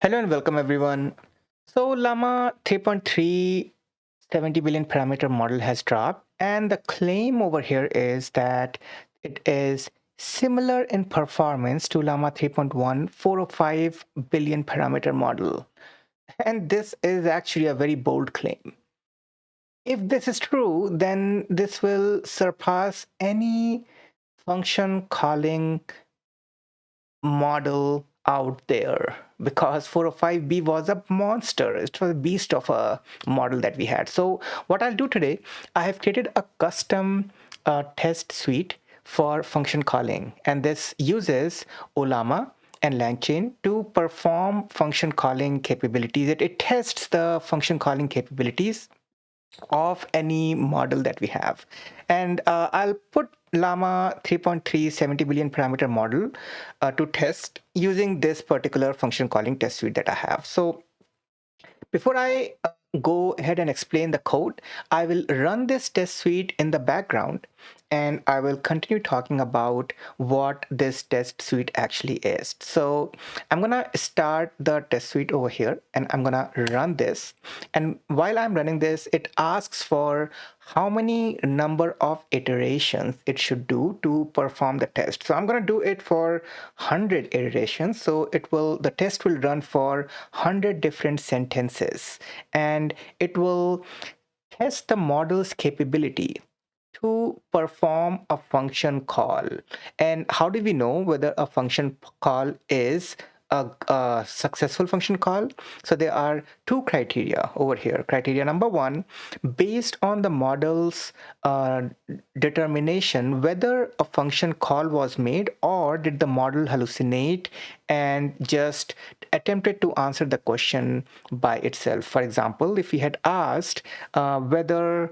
Hello and welcome everyone. So Llama 3.3 70 billion parameter model has dropped, and the claim over here is that it is similar in performance to Llama 3.1 405 billion parameter model. And this is actually a very bold claim. If this is true, then this will surpass any function calling model out there, because 405B was a monster. It was a beast of a model that we had. So what I'll do today, I have created a custom test suite for function calling, and this uses Llama and LangChain to perform function calling capabilities. It tests the function calling capabilities of any model that we have. And I'll put Llama 3.3 70 billion parameter model to test using this particular function calling test suite that I have. So before I go ahead and explain the code, I will run this test suite in the background, and I will continue talking about what this test suite actually is. So I'm gonna start the test suite over here, and I'm gonna run this. And while I'm running this, it asks for how many number of iterations it should do to perform the test. So I'm going to do it for 100 iterations. So the test will run for 100 different sentences, and it will test the model's capability to perform a function call. And how do we know whether a function call is a successful function call? So there are two criteria over here. Criteria number one, based on the model's determination whether a function call was made, or did the model hallucinate and just attempted to answer the question by itself. For example, if we had asked whether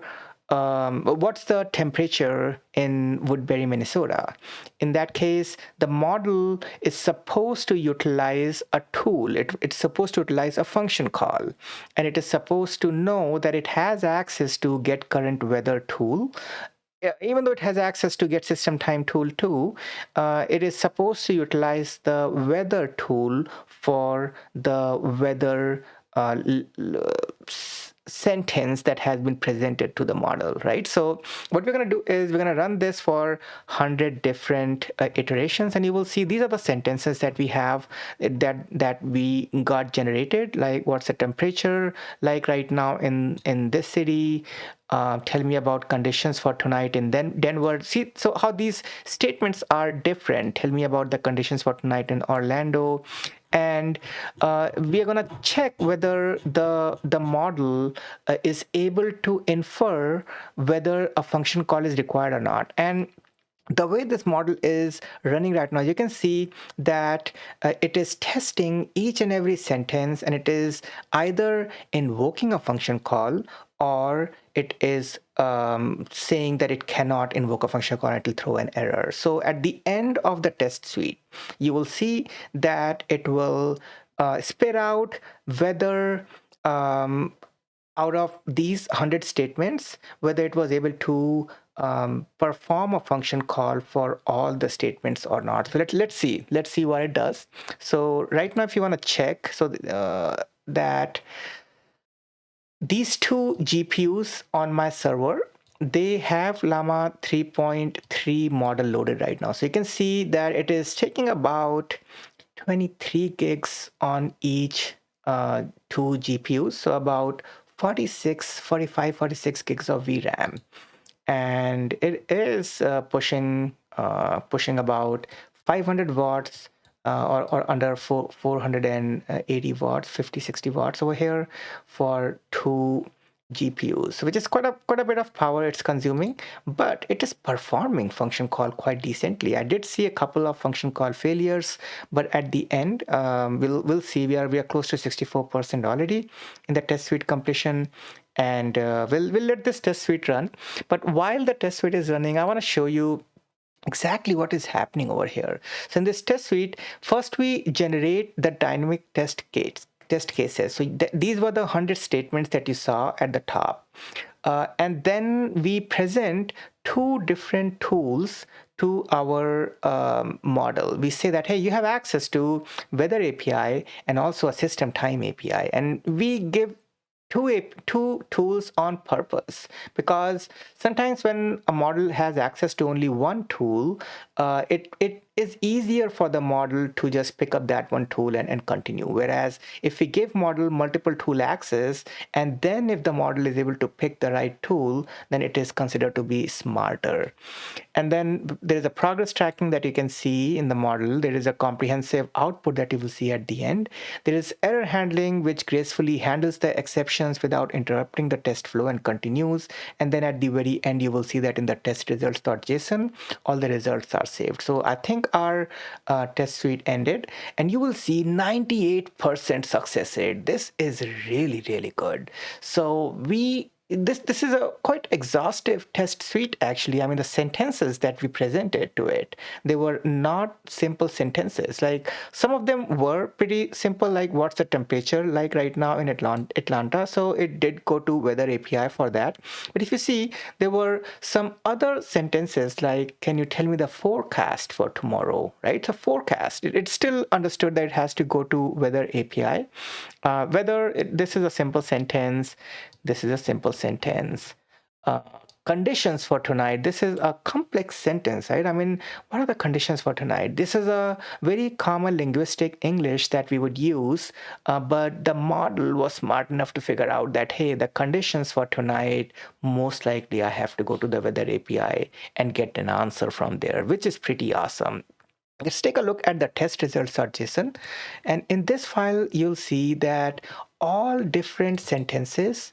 what's the temperature in Woodbury, Minnesota? In that case, the model is supposed to utilize a tool. It's supposed to utilize a function call, and it is supposed to know that it has access to get current weather tool. Even though it has access to get system time tool too, it is supposed to utilize the weather tool for the weather sentence that has been presented to the model, right? So what we're going to do is we're going to run this for 100 different iterations, and you will see these are the sentences that we have that we got generated. Like, what's the temperature like right now in this city? Tell me about conditions for tonight in Denver. See, so how these statements are different. Tell me about the conditions for tonight in Orlando. And we are going to check whether the model is able to infer whether a function call is required or not. And the way this model is running right now, you can see that it is testing each and every sentence, and it is either invoking a function call, or it is saying that it cannot invoke a function call and it will throw an error. So at the end of the test suite, you will see that it will spit out whether out of these 100 statements, whether it was able to perform a function call for all the statements or not. So let's see what it does. So right now, if you want to check, so that these two GPUs on my server, they have Llama 3.3 model loaded right now. So you can see that it is taking about 23 gigs on each two GPUs. So about 46 gigs of VRAM. And it is pushing about 500 watts or under 480 watts, 50-60 watts over here for two GPUs, which is quite a bit of power it's consuming, but it is performing function call quite decently. I did see a couple of function call failures, but at the end, we'll see we are close to 64% already in the test suite completion. And we'll let this test suite run. But while the test suite is running, I want to show you exactly what is happening over here. So in this test suite, first we generate the dynamic test cases. So these were the 100 statements that you saw at the top. And then we present two different tools to our model. We say that, hey, you have access to weather API and also a system time API. And we give two tools on purpose, because sometimes when a model has access to only one tool, it is easier for the model to just pick up that one tool and continue. Whereas if we give model multiple tool access, and then if the model is able to pick the right tool, then it is considered to be smarter. And then there is a progress tracking that you can see in the model. There is a comprehensive output that you will see at the end. There is error handling, which gracefully handles the exceptions without interrupting the test flow and continues. And then at the very end, you will see that in the test results.json, all the results are saved. So I think our test suite ended, and you will see 98% success rate. This is really, really good. So this is a quite exhaustive test suite, actually. I mean, the sentences that we presented to it, they were not simple sentences. Like, some of them were pretty simple, like what's the temperature like right now in Atlanta. So it did go to weather API for that. But if you see, there were some other sentences like, can you tell me the forecast for tomorrow, right? So forecast, it still understood that it has to go to weather API. This is a simple sentence. This is a simple sentence. Uh, Conditions for tonight. This is a complex sentence, right? I mean, what are the conditions for tonight? This is a very common linguistic English that we would use, but the model was smart enough to figure out that, hey, the conditions for tonight, most likely I have to go to the weather API and get an answer from there, which is pretty awesome. Let's take a look at the test results.json. And in this file, you'll see that all different sentences,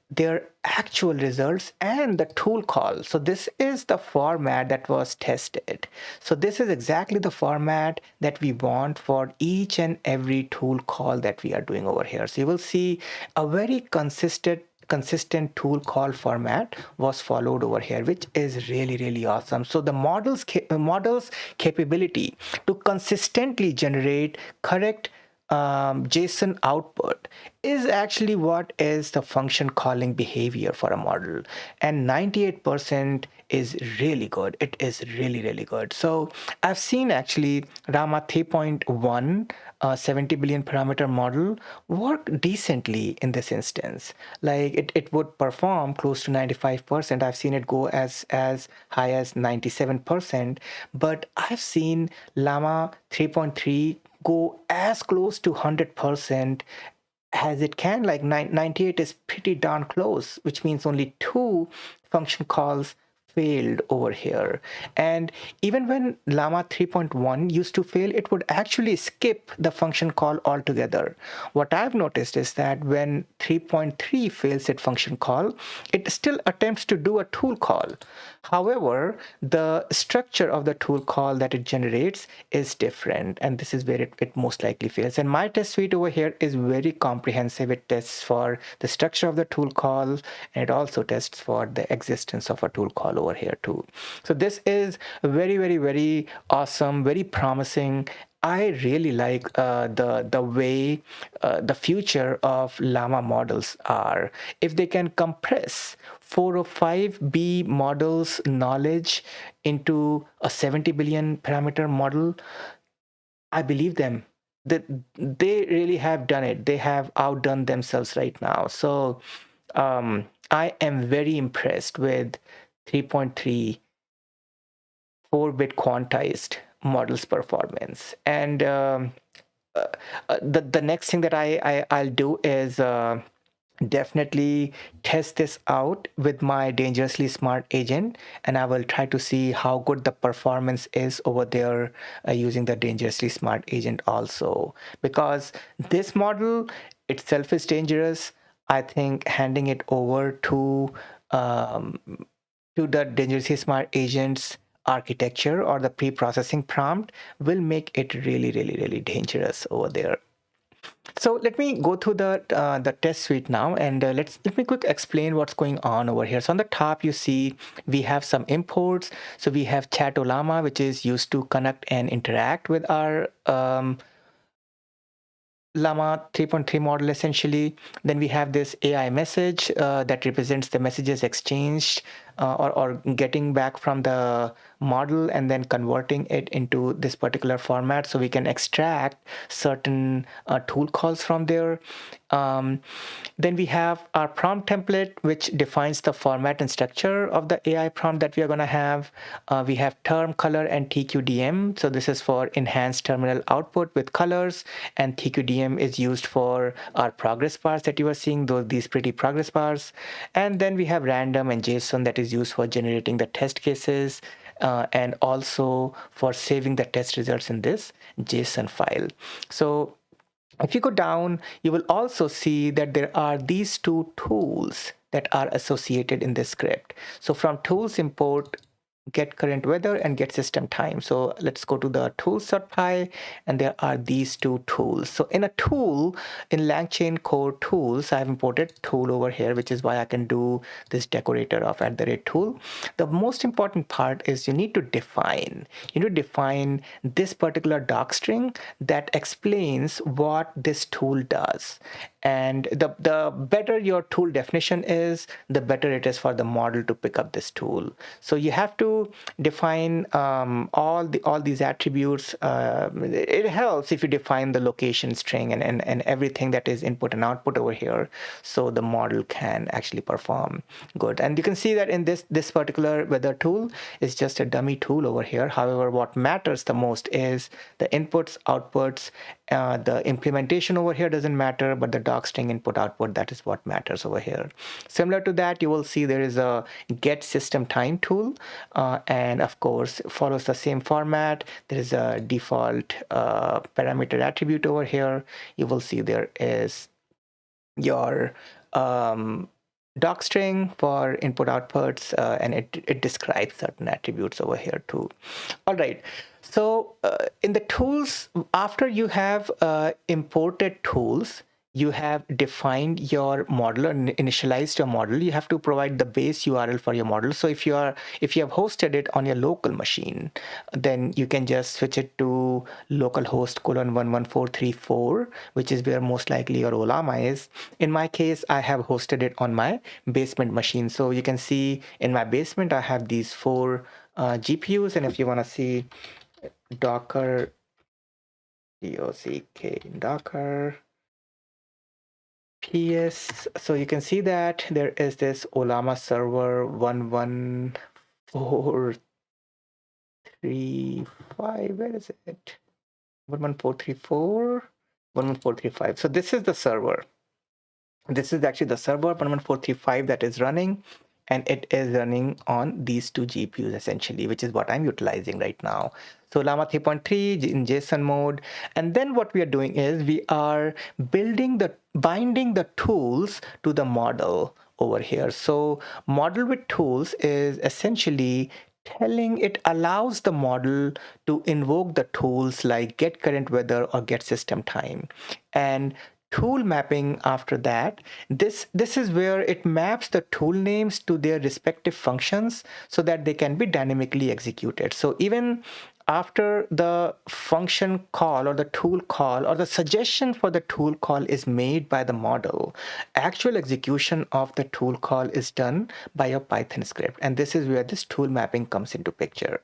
their actual results, and the tool call. So this is the format that was tested. So this is exactly the format that we want for each and every tool call that we are doing over here. So you will see a very consistent tool call format was followed over here, which is really, really awesome. So the model's capability to consistently generate correct JSON output is actually what is the function calling behavior for a model. And 98% is really good. It is really, really good. So I've seen actually Llama 3.1 70 billion parameter model work decently in this instance. Like, it would perform close to 95%. I've seen it go as high as 97%, but I've seen Llama 3.3 go as close to 100% as it can. Like, 98 is pretty darn close, which means only two function calls failed over here. And even when Llama 3.1 used to fail, it would actually skip the function call altogether. What I've noticed is that when 3.3 fails its function call, it still attempts to do a tool call. However, the structure of the tool call that it generates is different, and this is where it most likely fails. And my test suite over here is very comprehensive. It tests for the structure of the tool call, and it also tests for the existence of a tool call over here too. So this is very, very, very awesome, very promising. I really like the way the future of Llama models are. If they can compress 405B models knowledge into a 70 billion parameter model, I believe them. That they really have done it. They have outdone themselves right now. So I am very impressed with 3.3 4-bit quantized models performance. And the next thing that I'll do is definitely test this out with my dangerously smart agent, and I will try to see how good the performance is over there using the dangerously smart agent also, because this model itself is dangerous. I think handing it over um, to the dangerously smart agents architecture or the pre-processing prompt will make it really, really, really dangerous over there. So let me go through the test suite now, and let me quick explain what's going on over here. So on the top, you see we have some imports. So we have Chatolama, which is used to connect and interact with our Llama 3.3 model essentially. Then we have this AI message that represents the messages exchanged or getting back from the model and then converting it into this particular format, so we can extract certain tool calls from there. Um, then we have our prompt template, which defines the format and structure of the AI prompt that we are going to have. We have term, color, and TQDM. So this is for enhanced terminal output with colors, and TQDM is used for our progress bars that you are seeing, these pretty progress bars. And then we have random and JSON that is used for generating the test cases, and also for saving the test results in this JSON file. So if you go down, you will also see that there are these two tools that are associated in this script. So from tools, import get current weather and get system time. So let's go to the tools.py, and there are these two tools. So in a tool, in LangChain core tools, I've imported tool over here, which is why I can do this decorator of @tool. The most important part is you need to define this particular doc string that explains what this tool does. And the better your tool definition is, the better it is for the model to pick up this tool. So you have to define all these attributes. It helps if you define the location string and everything that is input and output over here, so the model can actually perform good. And you can see that in this particular weather tool is just a dummy tool over here. However, what matters the most is the inputs, outputs. The implementation over here doesn't matter, but the doc string input output, that is what matters over here. Similar to that, you will see there is a get system time tool, and of course follows the same format. There is a default parameter attribute over here. You will see there is your doc string for input outputs, and it describes certain attributes over here too. All right. So in the tools, after you have imported tools, you have defined your model and initialized your model. You have to provide the base URL for your model. So if you have hosted it on your local machine, then you can just switch it to localhost :11434, which is where most likely your Llama is. In my case, I have hosted it on my basement machine. So you can see in my basement, I have these 4 GPUs. And if you want to see Docker, docker ps, so you can see that there is this Llama server 11435. Where is it? 11434, 11435. So this is the server. This is actually the server 11435 that is running, and it is running on these 2 GPUs essentially, which is what I'm utilizing right now. So Llama 3.3 in JSON mode. And then what we are doing is we are binding the tools to the model over here. So model with tools is essentially it allows the model to invoke the tools like get current weather or get system time. And tool mapping after that, this is where it maps the tool names to their respective functions so that they can be dynamically executed. So even after the function call or the tool call or the suggestion for the tool call is made by the model, actual execution of the tool call is done by a Python script. And this is where this tool mapping comes into picture.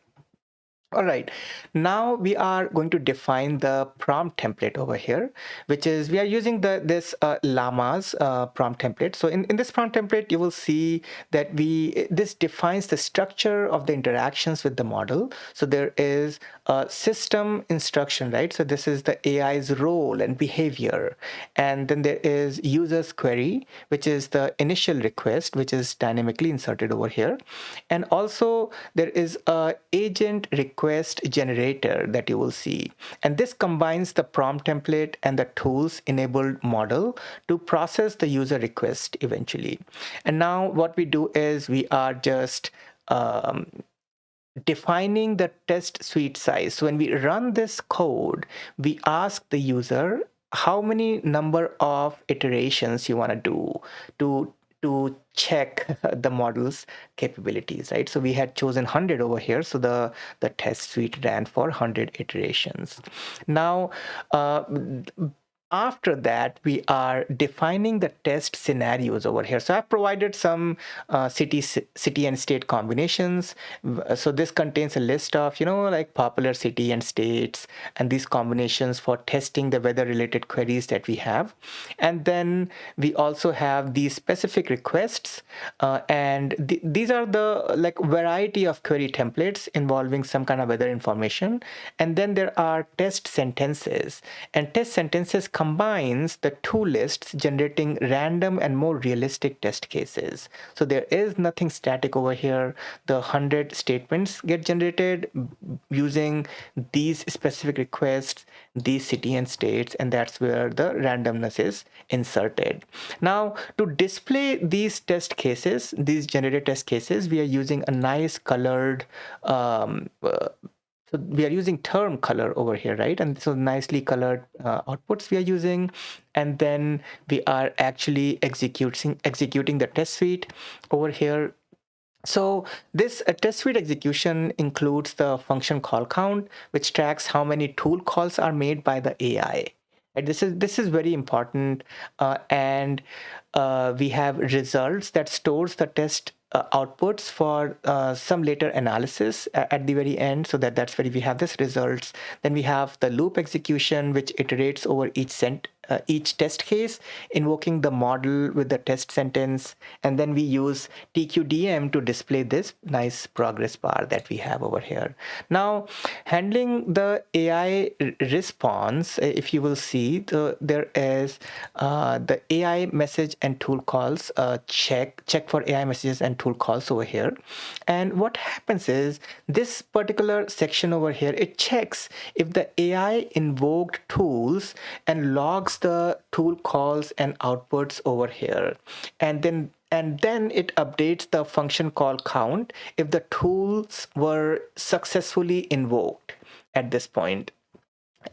All right, now we are going to define the prompt template over here, which is we are using this Llama's prompt template. So in this prompt template, you will see that this defines the structure of the interactions with the model. So there is a system instruction, right? So this is the AI's role and behavior. And then there is user's query, which is the initial request, which is dynamically inserted over here. And also there is a agent request generator that you will see. And this combines the prompt template and the tools enabled model to process the user request eventually. And now what we do is we are just defining the test suite size. So when we run this code, we ask the user how many number of iterations you want to do to check the model's capabilities, right? So we had chosen 100 over here. So the test suite ran for 100 iterations. Now, after that, we are defining the test scenarios over here. So I've provided some city and state combinations. So this contains a list of, like popular city and states and these combinations for testing the weather related queries that we have. And then we also have these specific requests. And these are the like variety of query templates involving some kind of weather information. And then there are test sentences, and test sentences combines the two lists, generating random and more realistic test cases. So there is nothing static over here. The 100 statements get generated using these specific requests, these city and states, and that's where the randomness is inserted. Now, to display these test cases, these generated test cases, we are using a nice colored so we are using term color over here, right? And so nicely colored outputs we are using. And then we are actually executing the test suite over here. So this test suite execution includes the function call count, which tracks how many tool calls are made by the AI. And this is very important, and we have results that stores the test outputs for some later analysis at the very end. So that's where we have this results. Then we have the loop execution, which iterates over each test case, invoking the model with the test sentence. And then we use TQDM to display this nice progress bar that we have over here. Now, handling the AI response, if you will see, there is the AI message and tool calls, check for AI messages and tool calls over here. And what happens is this particular section over here, it checks if the AI invoked tools and logs the tool calls and outputs over here. And then it updates the function call count if the tools were successfully invoked at this point.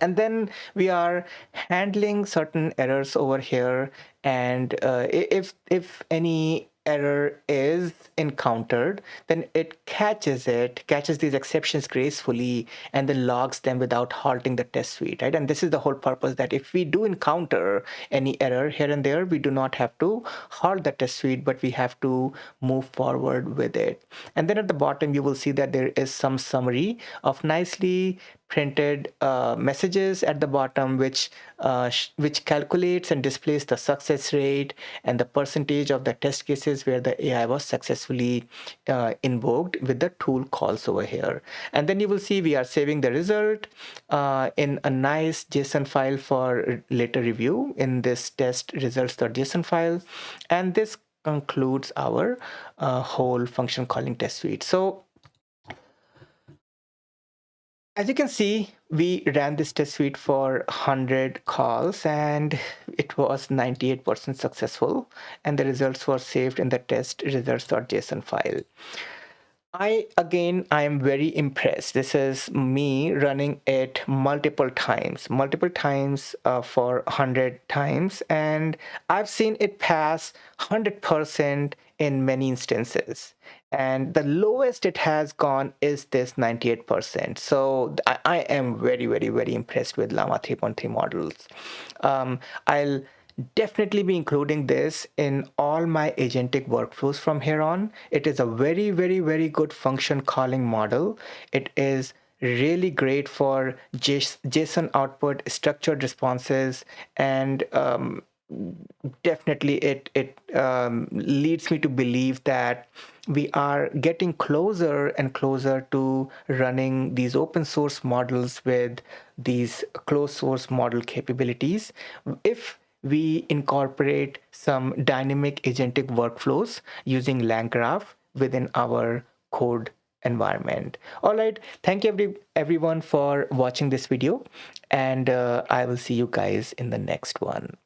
And then we are handling certain errors over here, and if any error is encountered, then it catches these exceptions gracefully and then logs them without halting the test suite, right? And this is the whole purpose, that if we do encounter any error here and there, we do not have to halt the test suite, but we have to move forward with it. And then at the bottom, you will see that there is some summary of nicely printed messages at the bottom, which calculates and displays the success rate and the percentage of the test cases where the AI was successfully invoked with the tool calls over here. And then you will see we are saving the result in a nice JSON file for later review in this test results.json file. And this concludes our whole function calling test suite. So as you can see, we ran this test suite for 100 calls and it was 98% successful, and the results were saved in the test results.json file. I am very impressed. This is me running it multiple times for 100 times, and I've seen it pass 100% in many instances. And the lowest it has gone is this 98%. So I am very, very, very impressed with Llama 3.3 models. I'll definitely be including this in all my agentic workflows from here on. It is a very, very, very good function calling model. It is really great for JSON output, structured responses, and definitely it leads me to believe that we are getting closer and closer to running these open source models with these closed source model capabilities if we incorporate some dynamic agentic workflows using LangGraph within our code environment. All right, thank you everyone for watching this video, and I will see you guys in the next one.